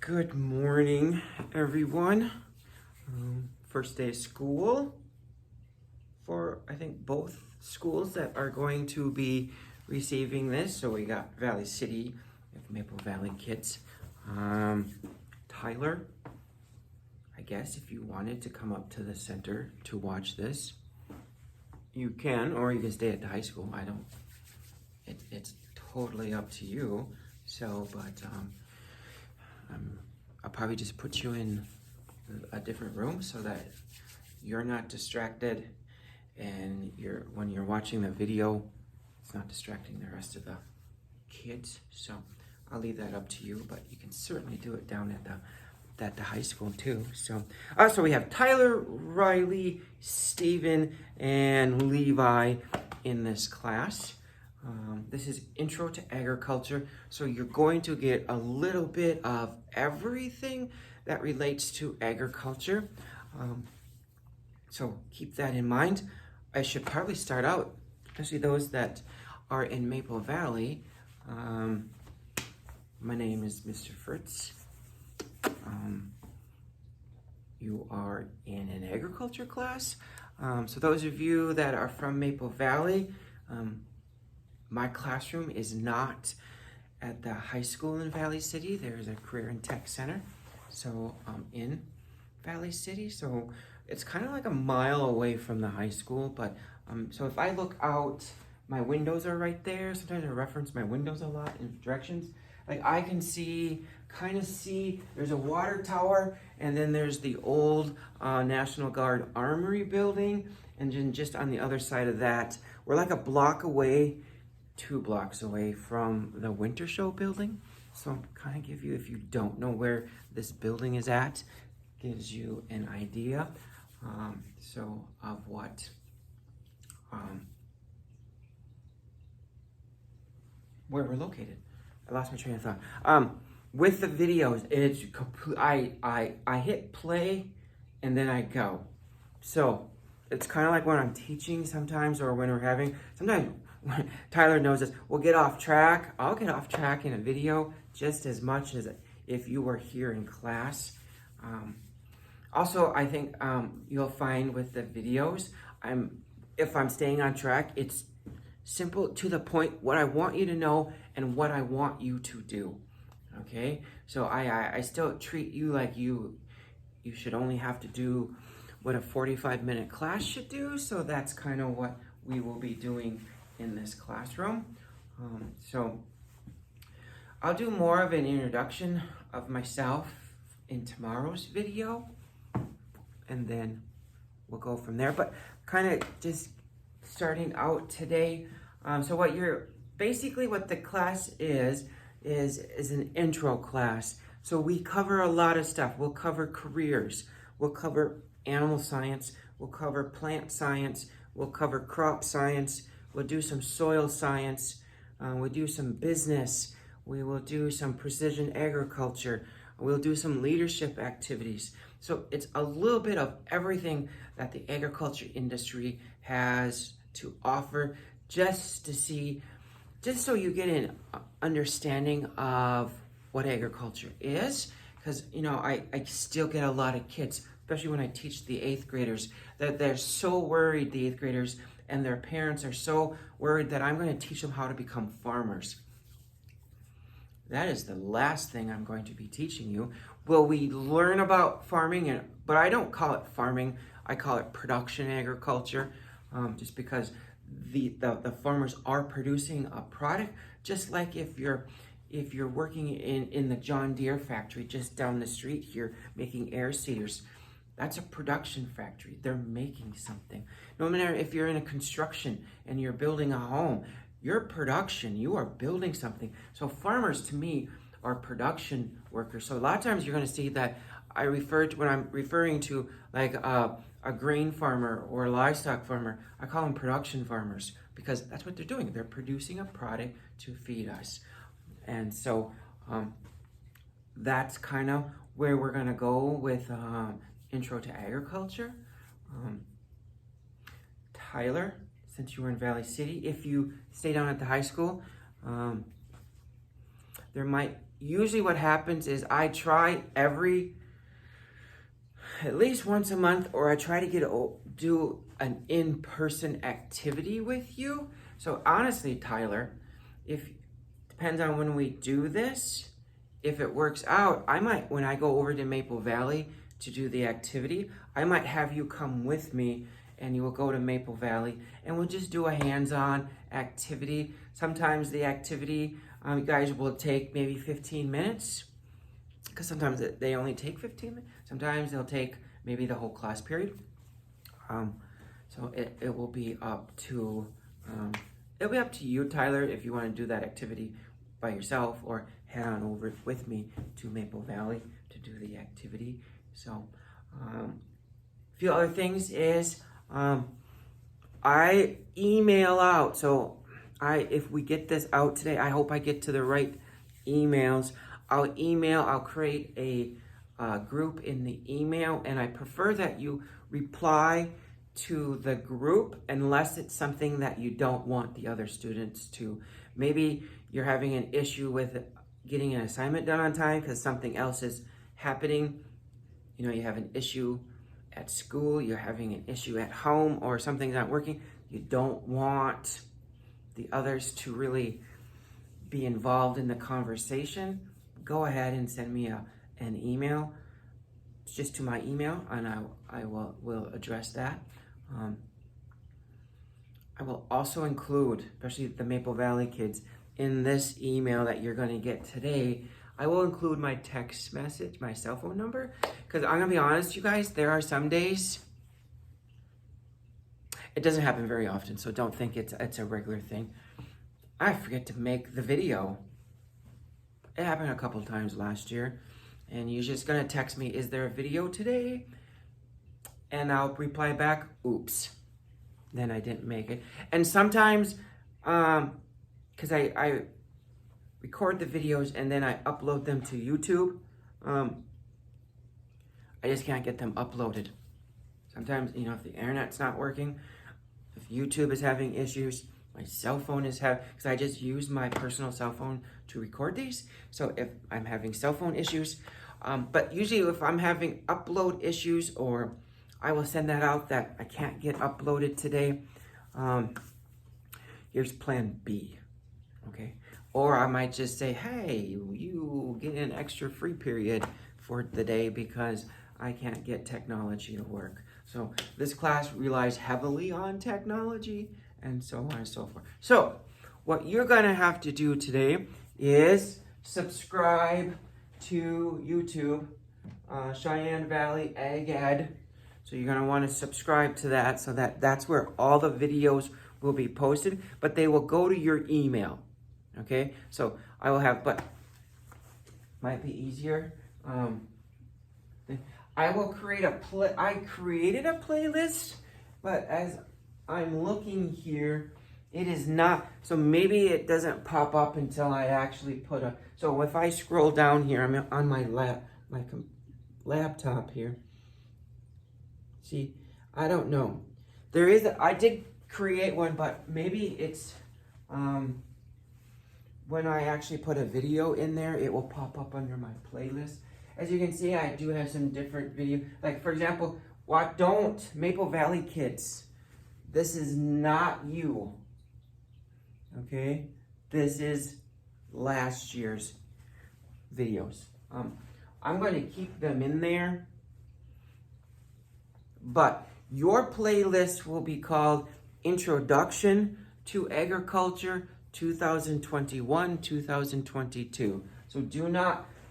Good morning, everyone. First day of school for, I think, both schools that are going to be receiving this. So we got Valley City, we have Maple Valley kids. Tyler, I guess if you wanted to come up to the center to watch this, you can, or you can stay at the high school. It's totally up to you. So, but I'll probably just put you in a different room so that you're not distracted, and when you're watching the video, it's not distracting the rest of the kids. So I'll leave that up to you, but you can certainly do it down at the high school too. So we have Tyler, Riley, Steven, and Levi in this class. This is Intro to Agriculture, so you're going to get a little bit of everything that relates to agriculture. So keep that in mind. I should probably start out, especially those that are in Maple Valley. My name is Mr. Fritz. You are in an agriculture class. So those of you that are from Maple Valley, my classroom is not at the high school in Valley City. There's a career and tech center, so in Valley City. So it's kind of like a mile away from the high school. But so if I look out, my windows are right there. Sometimes I reference my windows a lot in directions. Like I can kind of see, there's a water tower, and then there's the old National Guard Armory building. And then just on the other side of that, we're like a block away, 2 blocks away from the Winter Show building. So kind of give you, if you don't know where this building is at, gives you an idea of what where we're located. I lost my train of thought. With the videos, it's I hit play and then I go. So it's kind of like when I'm teaching sometimes, or when we're having, sometimes Tyler knows this, we'll get off track. I'll get off track in a video just as much as if you were here in class. Also, I think you'll find with the videos, if I'm staying on track, it's simple, to the point, what I want you to know and what I want you to do. Okay? So I still treat you like you should only have to do what a 45-minute class should do. So that's kind of what we will be doing in this classroom. So I'll do more of an introduction of myself in tomorrow's video, and then we'll go from there. But kind of just starting out today. So what the class is an intro class. So we cover a lot of stuff. We'll cover careers. We'll cover animal science. We'll cover plant science. We'll cover crop science. We'll do some soil science. We'll do some business. We will do some precision agriculture. We'll do some leadership activities. So it's a little bit of everything that the agriculture industry has to offer, just so you get an understanding of what agriculture is. Because, I still get a lot of kids, especially when I teach the 8th graders, that they're so worried, the 8th graders, and their parents are so worried that I'm going to teach them how to become farmers. That is the last thing I'm going to be teaching you. Will we learn about farming? But I don't call it farming. I call it production agriculture, just because the farmers are producing a product. Just like if you're working in the John Deere factory just down the street here making air seeders, that's a production factory. They're making something. No matter if you're in a construction and you're building a home, your production, you are building something. So farmers, to me, are production workers. So a lot of times you're going to see that when I'm referring to like a grain farmer or a livestock farmer, I call them production farmers, because that's what they're doing. They're producing a product to feed us. And so that's kind of where we're going to go with Intro to Agriculture. Tyler, since you were in Valley City, if you stay down at the high school, Usually what happens is I try at least once a month, or I try to do an in-person activity with you. So honestly, Tyler, depends on when we do this, if it works out, I might, when I go over to Maple Valley to do the activity, I might have you come with me and you will go to Maple Valley and we'll just do a hands-on activity. Sometimes the activity, you guys will take maybe 15 minutes, because sometimes they only take 15 minutes. Sometimes they'll take maybe the whole class period. So it will be up to, you, Tyler, if you want to do that activity by yourself or head on over with me to Maple Valley to do the activity. So, a few other things is, I email out. So if we get this out today, I hope I get to the right emails. I'll create a group in the email, and I prefer that you reply to the group unless it's something that you don't want the other students to. Maybe you're having an issue with getting an assignment done on time because something else is happening. You know, you have an issue at school, you're having an issue at home, or something's not working. You don't want the others to really be involved in the conversation. Go ahead and send me an email. It's just to my email, and I will address that. I will also include, especially the Maple Valley kids, in this email that you're going to get today, I will include my text message, my cell phone number, because I'm going to be honest, you guys, there are some days, it doesn't happen very often, so don't think it's a regular thing. I forget to make the video. It happened a couple times last year, and you're just going to text me, is there a video today? And I'll reply back, oops. Then I didn't make it. And sometimes, because I record the videos and then I upload them to YouTube, I just can't get them uploaded. Sometimes, if the internet's not working, if YouTube is having issues, my cell phone is because I just use my personal cell phone to record these. So if I'm having cell phone issues, but usually if I'm having upload issues, or I will send that out that I can't get uploaded today, here's plan B, okay? Or I might just say, hey, you get an extra free period for the day because I can't get technology to work. So this class relies heavily on technology, and so on and so forth. So what you're gonna have to do today is subscribe to YouTube, Cheyenne Valley Ag Ed. So you're gonna wanna subscribe to that, so that's where all the videos will be posted, but they will go to your email, okay? So I will have, but might be easier. I will create I created a playlist, but as I'm looking here, it is not, so maybe it doesn't pop up until I actually so if I scroll down here, I'm on my laptop here. See, I don't know. I did create one, but maybe it's, when I actually put a video in there, it will pop up under my playlist. As you can see, I do have some different video. Like, for example, Maple Valley kids, this is not you, okay? This is last year's videos. I'm going to keep them in there, but your playlist will be called Introduction to Agriculture 2021-2022.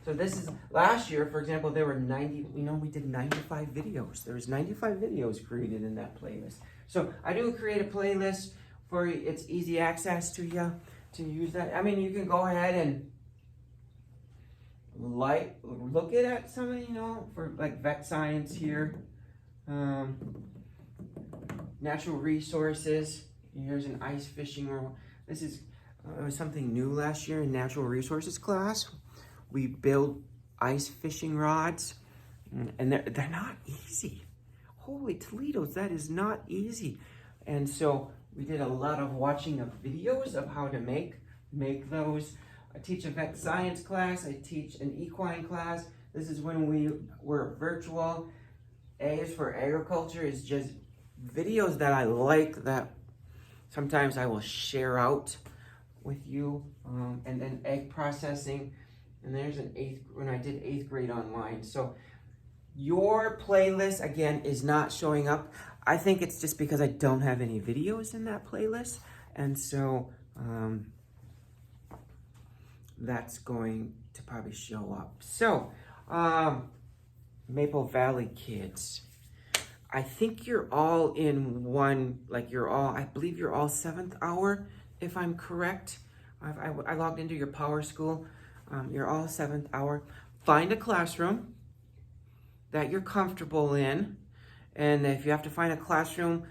So this is, last year, for example, there were we did 95 videos. There was 95 videos created in that playlist. So I do create a playlist for it's easy access to you to use that. I mean, you can go ahead and look at some of, for like vet science here, natural resources. Here's an ice fishing. This is something new last year in natural resources class. We build ice fishing rods, and they're not easy. Holy Toledo's, that is not easy. And so we did a lot of watching of videos of how to make those. I teach a vet science class. I teach an equine class. This is when we were virtual. A is for agriculture. Is just videos that I like that sometimes I will share out with you. And then egg processing. And there's when I did 8th grade online. So your playlist, again, is not showing up. I think it's just because I don't have any videos in that playlist. And so that's going to probably show up. So, Maple Valley kids, I think you're all in one, like I believe you're all 7th hour, if I'm correct. I logged into your Power School. You're all 7th hour. Find a classroom that you're comfortable in. And if you have to find a classroom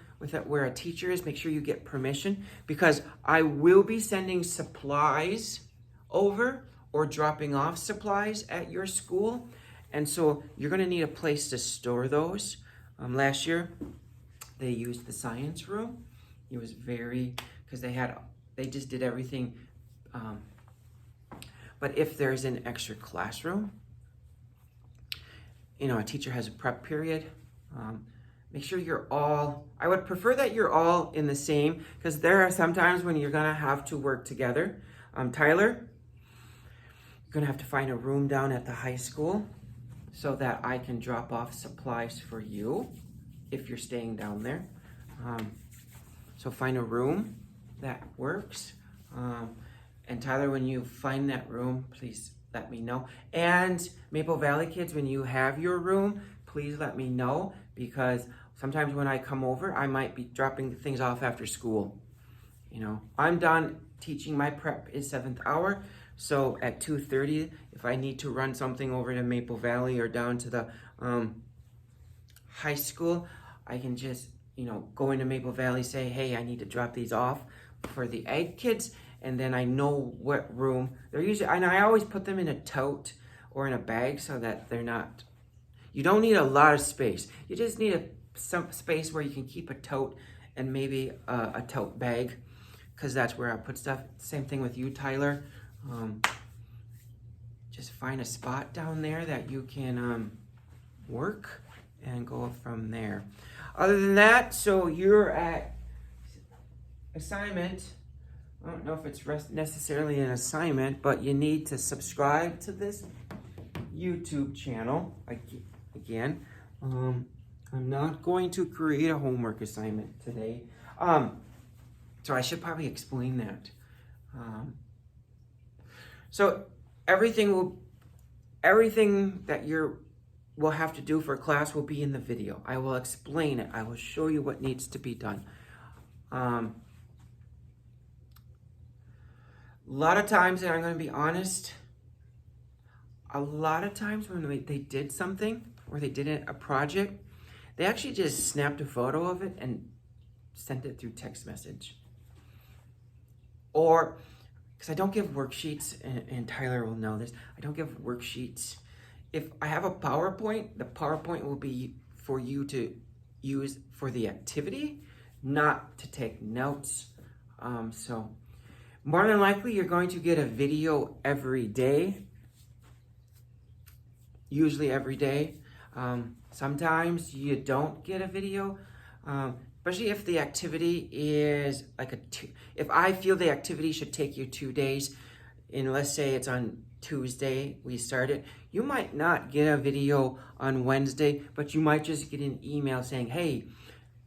where a teacher is, make sure you get permission, because I will be sending supplies over or dropping off supplies at your school. And so you're going to need a place to store those. Last year, they used the science room. It was because they just did everything. But if there's an extra classroom, a teacher has a prep period, make sure I would prefer that you're all in the same, because there are some times when you're going to have to work together. Tyler, you're going to have to find a room down at the high school so that I can drop off supplies for you if you're staying down there. So find a room that works. And Tyler, when you find that room, please let me know. And Maple Valley kids, when you have your room, please let me know, because sometimes when I come over, I might be dropping things off after school. I'm done teaching. My prep is 7th hour. So at 2:30, if I need to run something over to Maple Valley or down to the high school, I can just, go into Maple Valley, say, hey, I need to drop these off for the egg kids. And then I know what room they're usually, and I always put them in a tote or in a bag so that you don't need a lot of space. You just need some space where you can keep a tote and maybe a tote bag, because that's where I put stuff. Same thing with you, Tyler. Just find a spot down there that you can work and go from there. Other than that, so you're at assignment. I don't know if it's necessarily an assignment, but you need to subscribe to this YouTube channel. Again, I'm not going to create a homework assignment today. So I should probably explain that. So everything that will have to do for class will be in the video. I will explain it. I will show you what needs to be done. A lot of times, and I'm going to be honest, a lot of times when they did something or they did a project, they actually just snapped a photo of it and sent it through text message. Or, because I don't give worksheets, and Tyler will know this, I don't give worksheets. If I have a PowerPoint, the PowerPoint will be for you to use for the activity, not to take notes. So more than likely, you're going to get a video every day. Usually every day. Sometimes you don't get a video, especially if the activity is if I feel the activity should take you 2 days, and let's say it's on Tuesday, we start it, you might not get a video on Wednesday, but you might just get an email saying, hey,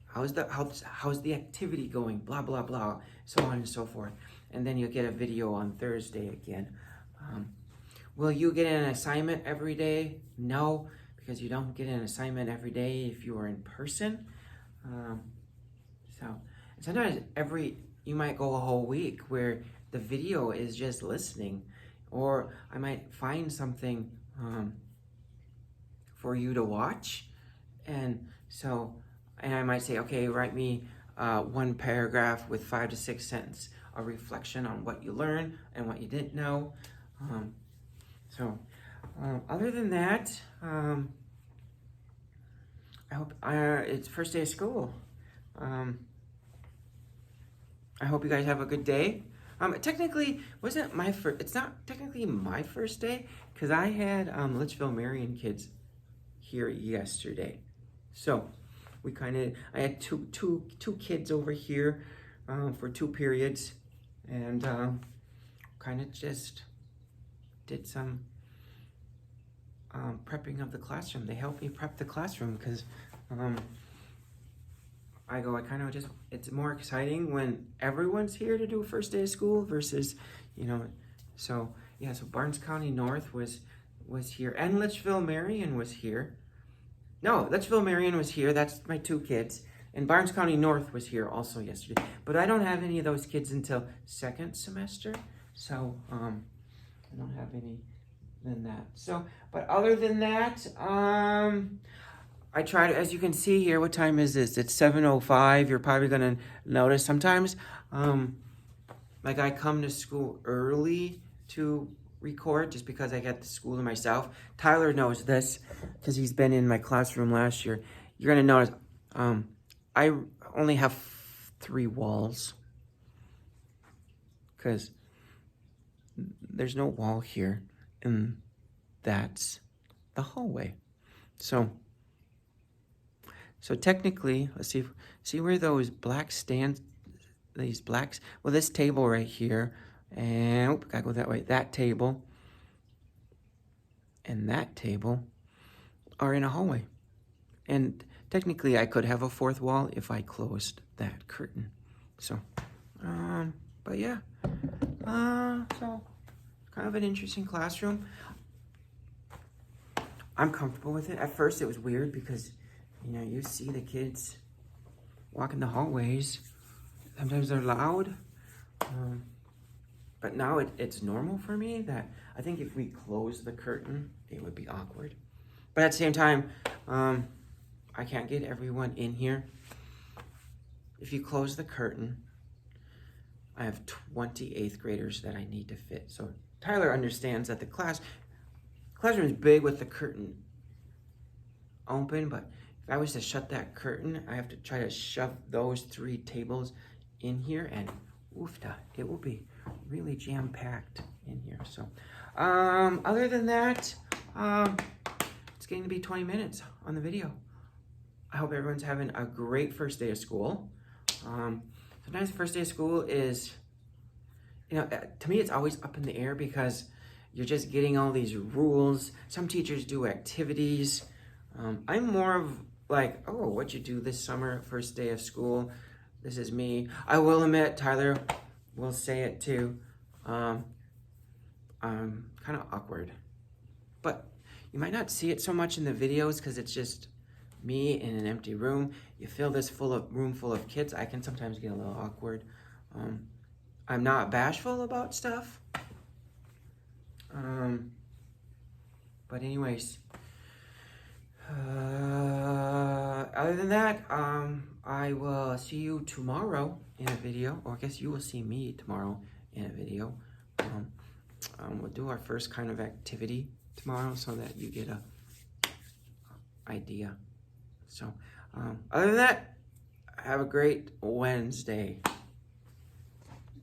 how's the activity going, blah, blah, blah, so on and so forth. And then you'll get a video on Thursday again. Will you get an assignment every day? No, because you don't get an assignment every day if you are in person. So sometimes you might go a whole week where the video is just listening, or I might find something for you to watch, and I might say, okay, write me 1 paragraph with 5 to 6 sentences, a reflection on what you learned and what you didn't know. Other than that, I hope it's first day of school. I hope you guys have a good day. Technically, wasn't my first. It's not technically my first day because I had Litchfield Marion kids here yesterday. So I had two kids over here for 2 periods, and kind of just did some prepping of the classroom. They helped me prep the classroom because it's more exciting when everyone's here to do a first day of school versus, so Barnes County North was here, and Litchfield Marion was here. No, Litchfield Marion was here. That's my 2 kids. And Barnes County North was here also yesterday. But I don't have any of those kids until 2nd semester. So, I don't have any than that. So, but other than that, I tried, as you can see here, what time is this? It's 7:05. You're probably going to notice sometimes, like I come to school early to record just because I get the school to myself. Tyler knows this because he's been in my classroom last year. You're going to notice I only have 3 walls because there's no wall here, and that's the hallway. So technically, let's see where those black stands, these blacks, well, this table right here, and gotta go that way, that table and that table are in a hallway. And technically I could have a 4th wall if I closed that curtain. So, but yeah, so kind of an interesting classroom. I'm comfortable with it. At first it was weird because, you see the kids walking the hallways. Sometimes they're loud. But now it's normal for me that I think if we close the curtain, it would be awkward. But at the same time, I can't get everyone in here. If you close the curtain, I have 20 8th graders that I need to fit. So Tyler understands that the classroom is big with the curtain open, but if I was to shut that curtain, I have to try to shove those 3 tables in here, and oofta, it will be really jam-packed in here. So other than that, it's getting to be 20 minutes on the video. I hope everyone's having a great first day of school. Sometimes the first day of school is, to me it's always up in the air because you're just getting all these rules. Some teachers do activities. I'm more of like, oh, what'd you do this summer, first day of school? This is me. I will admit, Tyler will say it too. I'm kind of awkward. But you might not see it so much in the videos because it's just me in an empty room. You fill this room full of kids, I can sometimes get a little awkward. I'm not bashful about stuff. But anyways, other than that, I will see you tomorrow in a video, or I guess you will see me tomorrow in a video. We'll do our first kind of activity tomorrow so that you get a idea. So, other than that, have a great Wednesday.